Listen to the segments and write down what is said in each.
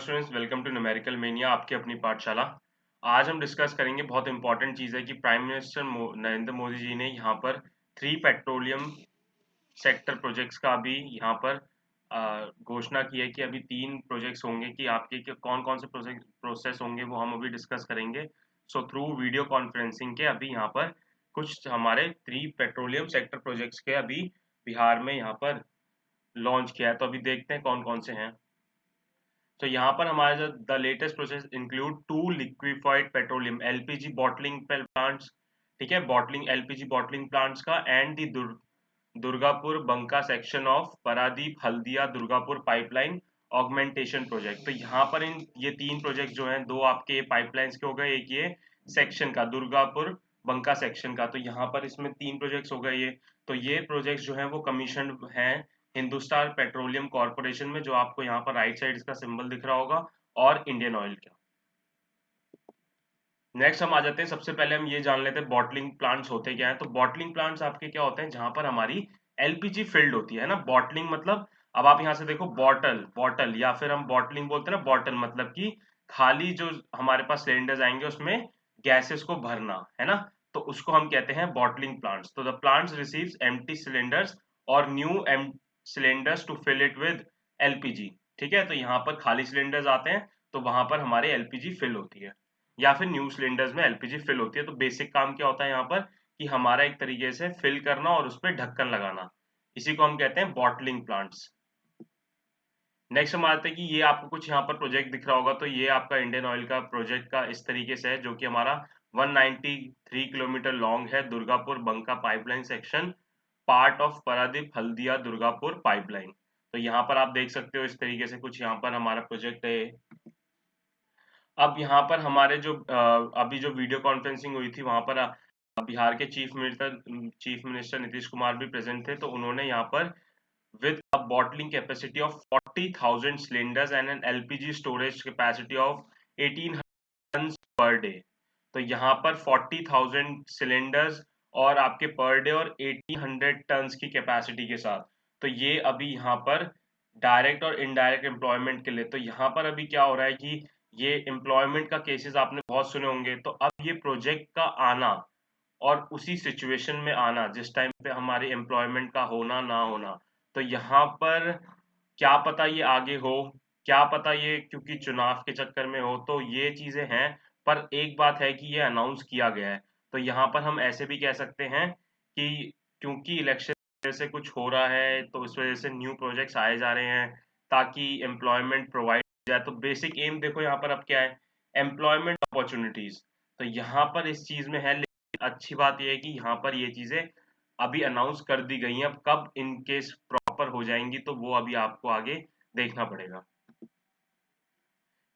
Students, welcome to numerical mania, आपकी अपनी पाठशाला। आज हम डिस्कस करेंगे, बहुत इंपॉर्टेंट चीज़ है कि प्राइम मिनिस्टर नरेंद्र मोदी जी ने यहाँ पर 3 पेट्रोलियम सेक्टर प्रोजेक्ट्स का अभी यहाँ पर घोषणा की है कि अभी 3 प्रोजेक्ट्स होंगे कि आपके कौन कौन से प्रोसेस होंगे वो हम अभी डिस्कस करेंगे। सो थ्रू वीडियो कॉन्फ्रेंसिंग के अभी यहाँ पर कुछ हमारे 3 पेट्रोलियम सेक्टर प्रोजेक्ट्स के अभी बिहार में यहाँ पर लॉन्च किया है। तो अभी देखते हैं कौन कौन से हैं। तो यहाँ पर हमारे जो the latest process include 2 liquefied petroleum LPG bottling plants, ठीक है, बॉटलिंग एलपीजी बॉटलिंग प्लांट्स का, and the Durgapur Banka section of Paradip Haldia Durgapur pipeline augmentation project. तो यहाँ पर ये 3 प्रोजेक्ट जो हैं, 2 आपके पाइपलाइंस के हो गए, एक ये सेक्शन का दुर्गापुर बंका सेक्शन का। तो यहाँ पर इसमें 3 प्रोजेक्ट्स हो गए ये। तो ये प्रोजेक्ट्स जो हैं वो कमीशन हैं हिंदुस्तान पेट्रोलियम कॉर्पोरेशन में, जो आपको यहाँ पर राइट साइड इसका सिंबल दिख रहा होगा, और इंडियन ऑयल का। नेक्स्ट हम आ जाते हैं, सबसे पहले हम ये जान लेते हैं बॉटलिंग प्लांट्स होते क्या हैं। तो बॉटलिंग प्लांट्स आपके क्या होते हैं, जहां पर हमारी एलपीजी फिल्ड होती है ना। बॉटलिंग मतलब, अब आप यहाँ से देखो, बॉटल बॉटल या फिर हम बॉटलिंग बोलते हैं ना, बॉटल मतलब कि खाली जो हमारे पास सिलेंडर्स आएंगे उसमें गैसेस को भरना है ना, तो उसको हम कहते हैं बॉटलिंग प्लांट्स। तो the plants receives empty cylinders और new M cylinders to fill it with LPG. ठीक है, तो यहाँ पर खाली सिलेंडर्स आते हैं तो वहां पर हमारे एलपीजी फिल होती है, या फिर न्यू सिलेंडर्स में एलपीजी फिल होती है। तो बेसिक काम क्या होता है यहाँ पर, कि हमारा एक तरीके से फिल करना और उस पर ढक्कन लगाना, इसी को हम कहते हैं बॉटलिंग प्लांट्स। नेक्स्ट हम आते हैं कि ये आपको कुछ यहाँ पर प्रोजेक्ट दिख रहा होगा, तो ये आपका इंडियन ऑयल का प्रोजेक्ट का इस तरीके से है, जो कि हमारा 193 किलोमीटर लॉन्ग है, Durgapur Banka pipeline section, part of Paradip Haldia Durgapur pipeline. तो यहाँ पर आप देख सकते हो इस तरीके से कुछ यहाँ पर हमारा प्रोजेक्ट है। अब यहाँ पर हमारे जो अभी जो वीडियो कॉन्फ्रेंसिंग हुई थी, वहां पर बिहार के चीफ मिनिस्टर नीतीश कुमार भी प्रेजेंट थे। तो उन्होंने यहाँ पर with a bottling capacity of 40,000 cylinders and an LPG storage capacity of 1800 tons per day। तो यहाँ पर 40,000 सिलेंडर्स और आपके पर डे और 1800 टन्स की कैपेसिटी के साथ, तो ये अभी यहाँ पर डायरेक्ट और इनडायरेक्ट एम्प्लॉयमेंट के लिए। तो यहाँ पर अभी क्या हो रहा है कि ये एम्प्लॉयमेंट का केसेस आपने बहुत सुने होंगे। तो अब ये प्रोजेक्ट का आना और उसी सिचुएशन में आना जिस टाइम पे हमारी एम्प्लॉयमेंट का होना ना होना, तो यहाँ पर क्या पता ये आगे हो, क्या पता ये क्योंकि चुनाव के चक्कर में हो, तो ये चीजें हैं। पर एक बात है कि ये अनाउंस किया गया है। तो यहाँ पर हम ऐसे भी कह सकते हैं कि क्योंकि इलेक्शन से कुछ हो रहा है, तो इस वजह से न्यू प्रोजेक्ट्स आए जा रहे हैं ताकि एम्प्लॉयमेंट प्रोवाइड जाए। तो बेसिक एम देखो यहाँ पर अब क्या है, एम्प्लॉयमेंट अपॉर्चुनिटीज। तो यहाँ पर इस चीज में है, अच्छी बात यह है कि यहाँ पर ये चीजें अभी अनाउंस कर दी गई हैं। अब कब इनकेस प्रॉपर हो जाएंगी तो वो अभी आपको आगे देखना पड़ेगा।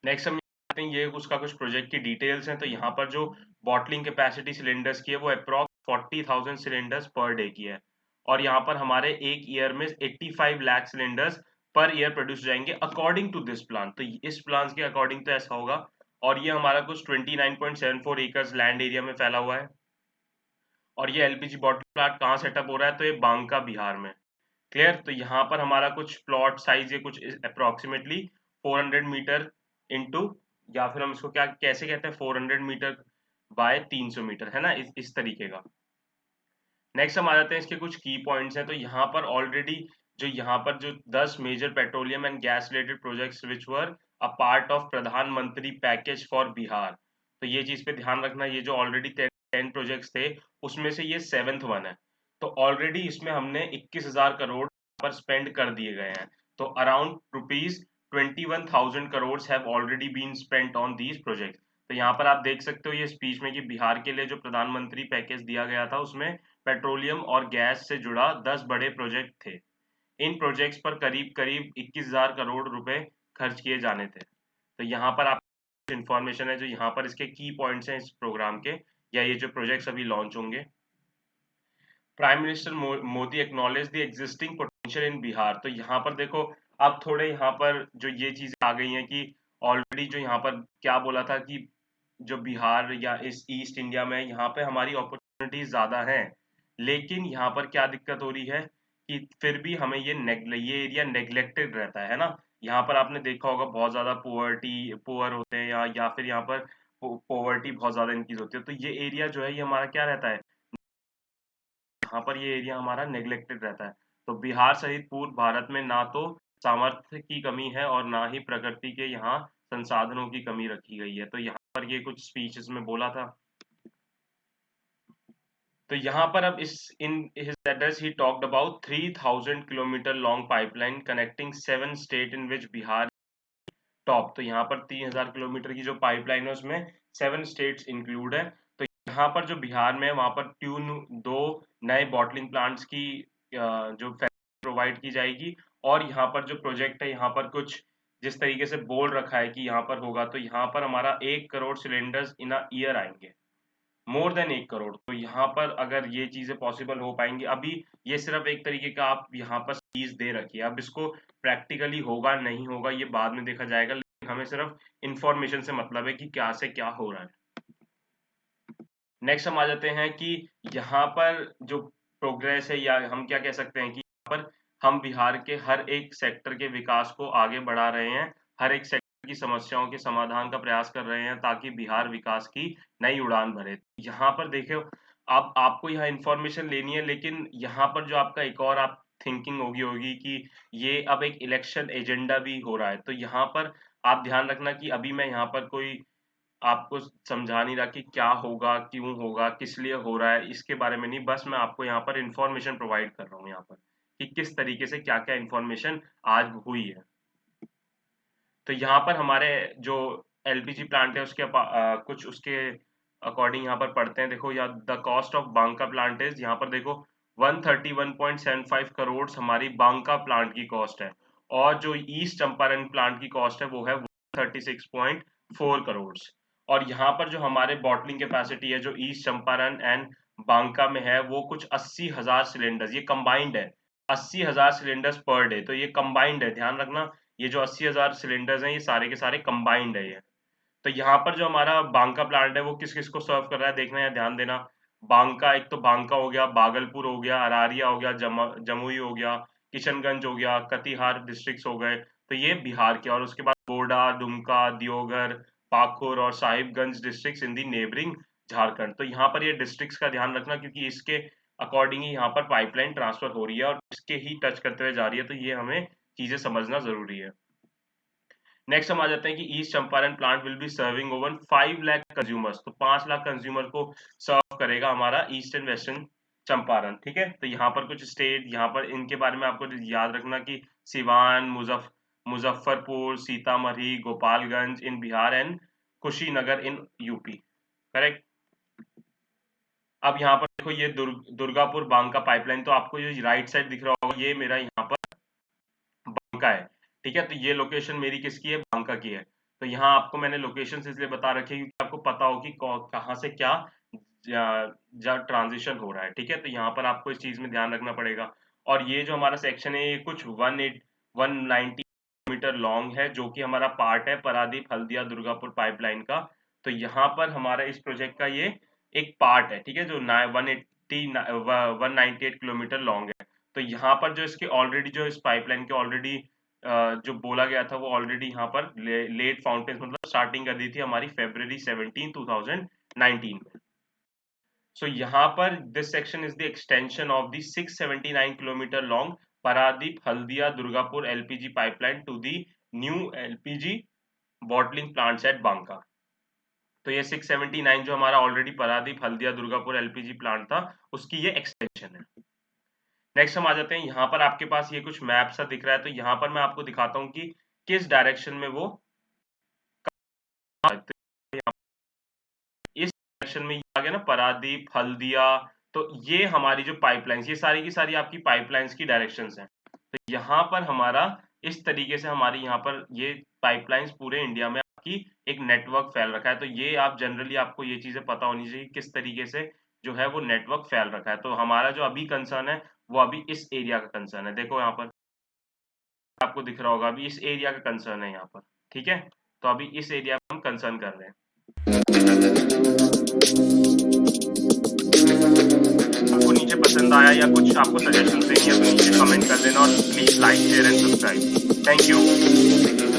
नेक्स्ट हम आते हैं, ये उसका कुछ प्रोजेक्ट की डिटेल्स हैं। तो यहाँ पर जो बॉटलिंग कैपेसिटी सिलेंडर्स की है वो अप्रॉक्स 40,000 सिलेंडर्स पर डे की है, और यहाँ पर हमारे एक ईयर में 85 lakh cylinders per year produce जाएंगे अकॉर्डिंग टू दिस प्लान। तो इस प्लान के अकॉर्डिंग तो ऐसा होगा। और ये हमारा कुछ 29.74 एकर्स लैंड एरिया में फैला हुआ है। और ये एलपीजी बॉटल प्लांट कहाँ सेटअप हो रहा है, तो ये बांका बिहार में। क्लियर। तो यहाँ पर हमारा कुछ प्लॉट साइज, ये कुछ अप्रोक्सीमेटली 400 मीटर इंटू, या फिर हम इसको क्या कैसे कहते हैं, 400 मीटर बाय 300 मीटर, है ना, इस तरीके का। नेक्स्ट हम आ जाते हैं, इसके कुछ की पॉइंट्स हैं। तो यहाँ पर ऑलरेडी जो यहाँ पर जो 10 major petroleum and gas related projects which were a part of Pradhan Mantri package for Bihar. तो ये चीज पे ध्यान रखना, ये जो ऑलरेडी 10 प्रोजेक्ट्स थे उसमें से ये 7th वन है। तो ऑलरेडी इसमें हमने 21,000 करोड़ पर स्पेंड कर दिए गए हैं। तो around rupees 21,000 crore have already been spent on these project. तो यहाँ पर आप देख सकते हो ये स्पीच में कि बिहार के लिए जो प्रधानमंत्री पैकेज दिया गया था उसमें पेट्रोलियम और गैस से जुड़ा 10 बड़े प्रोजेक्ट थे। इन प्रोजेक्ट्स पर करीब करीब 21,000 करोड़ रुपए खर्च किए जाने थे। तो यहाँ पर आप इंफॉर्मेशन है जो यहाँ पर इसके की पॉइंट्स हैं इस प्रोग्राम के, या ये जो प्रोजेक्ट्स अभी लॉन्च होंगे। Prime minister Modi acknowledge the existing potential in Bihar. तो यहाँ पर देखो, अब थोड़े यहाँ पर जो ये चीजें आ गई हैं कि ऑलरेडी जो यहाँ पर क्या बोला था कि जो बिहार या इस ईस्ट इंडिया में यहाँ पे हमारी अपॉर्चुनिटीज ज्यादा हैं, लेकिन यहाँ पर क्या दिक्कत हो रही है कि फिर भी हमें ये एरिया नेग्लेक्टेड रहता है ना। यहाँ पर आपने देखा होगा बहुत ज्यादा पुअर होते हैं, या फिर यहाँ पर पॉवर्टी बहुत ज्यादा इंक्रीज होती है। तो ये एरिया जो है ये हमारा क्या रहता है, यहाँ पर ये एरिया हमारा नेग्लेक्टेड रहता है। तो बिहार सहित पूर्व भारत में ना तो सामर्थ्य की कमी है और ना ही प्रकृति के यहाँ संसाधनों की कमी रखी गई है। तो यहाँ पर ये कुछ स्पीचेस में बोला था। तो यहाँ पर अब इस in his address he talked about 3000 kilometre long pipeline connecting 7 state in which Bihar top. तो यहाँ पर 3000 किलोमीटर की जो पाइपलाइन है उसमें 7 स्टेट्स इंक्लूड है। तो यहाँ पर जो बिहार में है वहाँ पर दो नए बॉटलिंग प्लांट्स की जो प्रोवाइड की जाएगी। और यहाँ पर जो प्रोजेक्ट है यहाँ पर कुछ जिस तरीके से बोल रखा है कि यहाँ पर होगा, तो यहाँ पर हमारा 1 crore cylinders in a year आएंगे, मोर देन 1 करोड़। तो यहाँ पर अगर ये चीजें पॉसिबल हो पाएंगी, अभी ये सिर्फ एक तरीके का आप यहाँ पर चीज दे रखिए, अब इसको प्रैक्टिकली होगा नहीं होगा ये बाद में देखा जाएगा, लेकिन हमें सिर्फ इंफॉर्मेशन से मतलब है कि क्या से क्या हो रहा है। नेक्स्ट हम आ जाते हैं कि यहाँ पर जो प्रोग्रेस है, या हम क्या कह सकते हैं कि यहाँ पर हम बिहार के हर एक सेक्टर के विकास को आगे बढ़ा रहे हैं, हर एक सेक्टर की समस्याओं के समाधान का प्रयास कर रहे हैं ताकि बिहार विकास की नई उड़ान भरे। यहाँ पर देखो, आप आपको यहाँ इंफॉर्मेशन लेनी है, लेकिन यहाँ पर जो आपका एक और आप थिंकिंग होगी कि ये अब एक इलेक्शन एजेंडा भी हो रहा है। तो यहाँ पर आप ध्यान रखना कि अभी मैं यहाँ पर कोई आपको समझा नहीं रहा कि क्या होगा, क्यों होगा, किस लिए हो रहा है, इसके बारे में नहीं, बस मैं आपको यहाँ पर इंफॉर्मेशन प्रोवाइड कर रहा हूँ यहाँ पर कि किस तरीके से क्या क्या इंफॉर्मेशन आज हुई है। तो यहाँ पर हमारे जो एलपीजी प्लांट है उसके कुछ उसके अकॉर्डिंग यहाँ पर पढ़ते हैं। देखो, या the cost of Banka plant is, यहाँ पर देखो 131.75 करोड़ हमारी बांका प्लांट की कॉस्ट है, और जो ईस्ट चंपारण प्लांट की कॉस्ट है वो है 136.4 करोड़। और यहाँ पर जो हमारे बॉटलिंग कैपेसिटी है जो ईस्ट चंपारण एंड बांका में है वो कुछ 80,000 सिलेंडर्स, ये कंबाइंड है, 80,000 सिलेंडर्स पर डे। तो ये कंबाइंड है, ध्यान रखना, ये जो 80,000 सिलेंडर्स हैं ये सारे के सारे कंबाइंड है ये। तो यहाँ पर जो हमारा बांका प्लांट है वो किस किस को सर्व कर रहा है देखना है, ध्यान देना। बांका, एक तो बांका हो गया, भागलपुर हो गया, अरारिया हो गया, जमुई हो गया, किशनगंज हो गया, कटिहार डिस्ट्रिक्ट हो गए, तो ये बिहार के। और उसके बाद गोड्डा, दुमका, दियोघर, पाकुर और Sahibganj district in the neighbouring Jharkhand. तो यहाँ पर ये डिस्ट्रिक्ट्स का ध्यान रखना क्योंकि इसके अकॉर्डिंग ही यहाँ पर पाइपलाइन ट्रांसफर हो रही है और इसके ही टच करते हुए जा रही है, तो ये हमें चीजें समझना जरूरी है। नेक्स्ट हम आ जाते हैं कि east Champaran plant will be serving over 5 lakh consumers. तो 5 लाख कंज्यूमर को सर्व करेगा हमारा ईस्ट एंड वेस्टर्न चंपारण, ठीक है। तो यहाँ पर कुछ स्टेट, यहाँ पर इनके बारे में आपको याद रखना कि Siwan, Muzaffarpur, Sitamarhi, Gopalganj in Bihar and Kushinagar in UP, correct. अब यहाँ पर देखो ये दुर्गापुर बांका पाइपलाइन, तो आपको ये राइट साइड दिख रहा होगा, ये मेरा यहाँ पर बांका है, ठीक है। तो ये लोकेशन मेरी किसकी है, बांका की है। तो यहाँ आपको मैंने लोकेशन इसलिए बता रखी है क्योंकि आपको पता हो कि कहाँ से क्या ट्रांजिशन हो रहा है, ठीक है। तो यहाँ पर आपको इस चीज में ध्यान रखना पड़ेगा। और ये जो हमारा सेक्शन है ये कुछ 190 मीटर लॉन्ग है, जो कि हमारा पार्ट है पारादीप हल्दिया दुर्गापुर पाइपलाइन का। तो यहाँ पर हमारा इस प्रोजेक्ट का ये एक पार्ट है, ठीक है, जो 198 किलोमीटर लॉन्ग है। तो यहाँ पर जो इसके ऑलरेडी जो इस पाइपलाइन के ऑलरेडी जो बोला गया था वो ऑलरेडी यहाँ पर लेट फाउंटेन मतलब स्टार्टिंग कर दी थी हमारी February 17, 2019 में। सो यहाँ पर this section is the extension of the 679 kilometre long Paradip Haldia Durgapur LPG pipeline to the new LPG bottling plants at Banka. तो ये 679 जो हमारा already Paradip Haldia Durgapur LPG plant था उसकी ये एक्सटेंशन है। नेक्स्ट हम आ जाते हैं, यहाँ पर आपके पास ये कुछ मैप सा दिख रहा है, तो यहाँ पर मैं आपको दिखाता हूँ कि किस डायरेक्शन में वो इस डायरेक्शन में आ गया ना, पारादीप हल्दिया। तो ये हमारी जो पाइपलाइंस, ये सारी की सारी आपकी पाइपलाइंस की डायरेक्शंस हैं। तो यहाँ पर हमारा इस तरीके से हमारी यहाँ पर ये पाइपलाइंस पूरे इंडिया में आपकी एक नेटवर्क फैल रखा है। तो ये आप जनरली आपको ये चीजें पता होनी चाहिए किस तरीके से जो है वो नेटवर्क फैल रखा है। तो हमारा जो अभी कंसर्न है वो अभी इस एरिया का कंसर्न है, देखो यहाँ पर आपको दिख रहा होगा, अभी इस एरिया का कंसर्न है यहाँ पर, ठीक है। तो अभी इस एरिया में हम कंसर्न कर रहे हैं। आपको नीचे पसंद आया है या कुछ आपको सजेशन देनी है तो नीचे कमेंट कर देना और please like share and subscribe. Thank you.